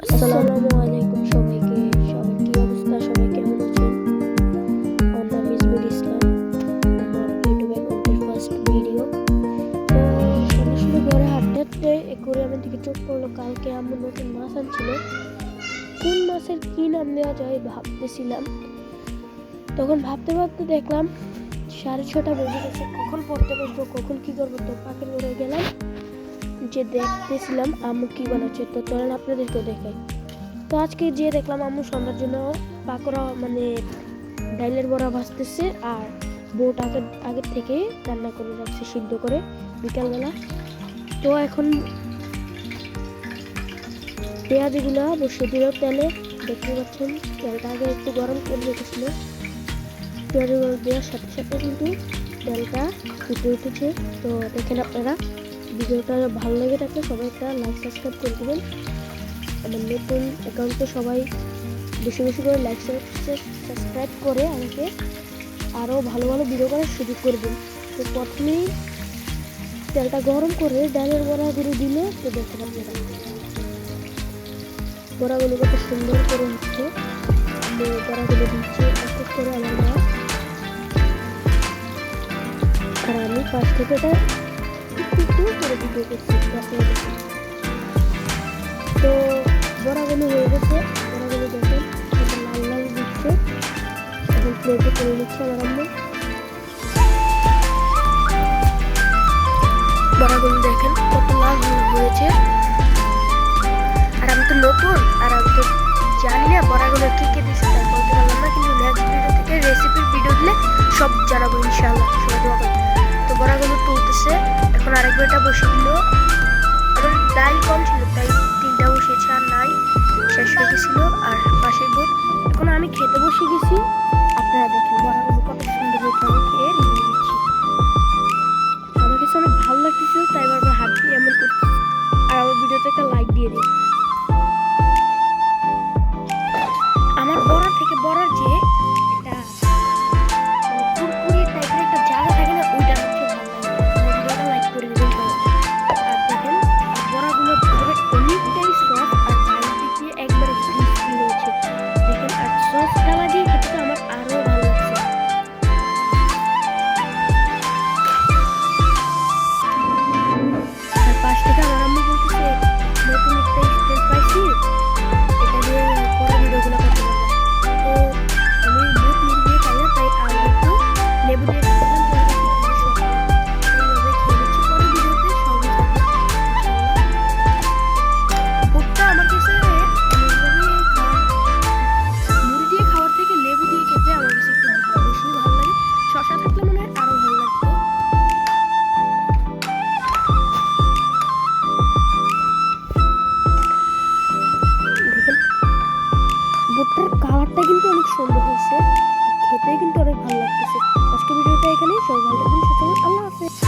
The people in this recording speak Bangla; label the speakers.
Speaker 1: আসসালামু আলাইকুম সবাইকে। সবার কি অবস্থা? সবাই কেমন আছেন? আমার নাম ইসমির ইসলাম। আমার ইউটিউব অ্যাকাউন্টের ফার্স্ট ভিডিও। তো সরাসরি ঘরে হাঁটতে অ্যাকুরিয়ামের দিকে চোখ পড়লো। কালকে আম্মু নতুন মাছ আনছিল। কোন মাছের কি নাম দেওয়া যায় ভাবতেছিলাম। তখন ভাবতে ভাবতে দেখলাম 6:30 বেজে গেছে। কখন পড়তে বসবো, কখন কি করবো, তো পাখির ঘরে গেলাম, যে দেখতেছিলাম আম্মু কি বানাচ্ছে। তো চলেন আপনাদেরকেও দেখাই। তো আজকে যে দেখলাম আম্মু সন্ধ্যার জন্য পাকোড়া মানে ডাইলের বড়া ভাজতেছে, আর বোট আগের থেকে রান্না করে রাখছে সিদ্ধ করে বিকালবেলা। তো এখন পেঁয়াজগুলো বসিয়ে দিল তেলে। দেখতে পাচ্ছেন তেলটা আগে একটু গরম করে রেখেছিল। পেঁয়াজগুলো দেওয়ার সাথে সাথে কিন্তু তেলটা ফুটে উঠেছে। তো দেখেন আপনারা, ভিডিওটা ভালো লেগে থাকলে সবাই একটা লাইক সাবস্ক্রাইব করে দেবেন। আমার নতুন অ্যাকাউন্টে সবাই বেশি বেশি করে লাইক সাবস্ক্রাইব করে আমাকে আরও ভালো ভালো ভিডিও করার সুযোগ করে দিন। তো প্রথমেই তেলটা গরম করে ডালের বড়াগুলো দিলে, তো দেখেন আপনারা বড়াগুলো কত সুন্দর করে হচ্ছে। বড়াগুলো দিচ্ছে এক এক করে আমার মা, আর আমি পাশ থেকে এটা একটু করে ভিডিও করছি। তো বড়াগুলো হয়ে গেছে। বড়াগুলো দেখেন লাল লাল দিচ্ছে। এখন প্লেটে করে নিচ্ছে আমার আম্মু। বড়াগুলো দেখেন কত লাল হয়েছে। আর আমি তো নতুন, আর আমি তো জানি না বড়াগুলো কি কে দিচ্ছে, তাই বলতে পারলাম না। কিন্তু নেক্সট ভিডিও থেকে রেসিপির ভিডিও দিলে সব জানাবো ইনশাআল্লাহ। সবাই দোয়া করবেন। তো বড়াগুলো তুলতেছে। এখন আরেকবার এটা বসিয়ে দিল। আমার ডাল কম ছিল তাই 3টা বসিয়েছে, আর নাই, শেষ হয়ে গেছিল। আর পাশের বোট এখন আমি খেতে বসে গেছি। আপনারা দেখেন বড়াগুলো কত সুন্দর হয়েছে। আমি খেয়ে রিভিউ দিচ্ছি। আমার কাছে অনেক ভালো লাগতেছিল, তাই বারবার হাত দিয়ে এমন করছি। আর আমার ভিডিওতে একটা লাইক দিয়ে দিন। আমার বড়া থেকে বড়ার যে একটা কুরকুরি টাইপের একটা জায়গা থাকে না, ওইটা আমার খুব ভালো লাগে। ভিডিওটা লাইক করে দেবেন সবাই। আর দেখেন বড়াগুলো অনেকটাই সফট, আর চারিদিক দিয়ে একবারে ক্রিস্পি হয়েছে। দেখেন, আর সসটা লাগিয়ে খেতে তো আমার আরো ভালো লাগছে। আর পাশ থেকে আমার আম্মু বলতেছে নতুন একটা স্টেজ পাইছি, এটা দিয়ে পরে ভিডিওগুলো করতে পারবো। তো আমি বুট মুড়ি দিয়ে খাই না, তাই আর একটু লেবু দিয়ে খেয়েছিলাম। এইভাবে খেয়ে নিচ্ছি। পরে ভিডিওতে সঙ্গে থাকবে ইনশাআল্লাহ। বুটটা আমার কাছে মুড়ি দিয়ে খাওয়ার থেকে লেবু দিয়ে খেতে আমার কাছে একটু বেশি ভালো লাগে। শসা থাকলে মনে হয় আরো ভালো লাগতো। দেখেন বুটটার কালারটা কিন্তু অনেক সুন্দর হয়েছে, খেতে কিন্তু অনেক ভালো লাগতেছে। আজকে ভিডিওটা এখানেই। সবাই ভালো থাকবেন, সুস্থ থাকবেন। আল্লাহ হাফেজ।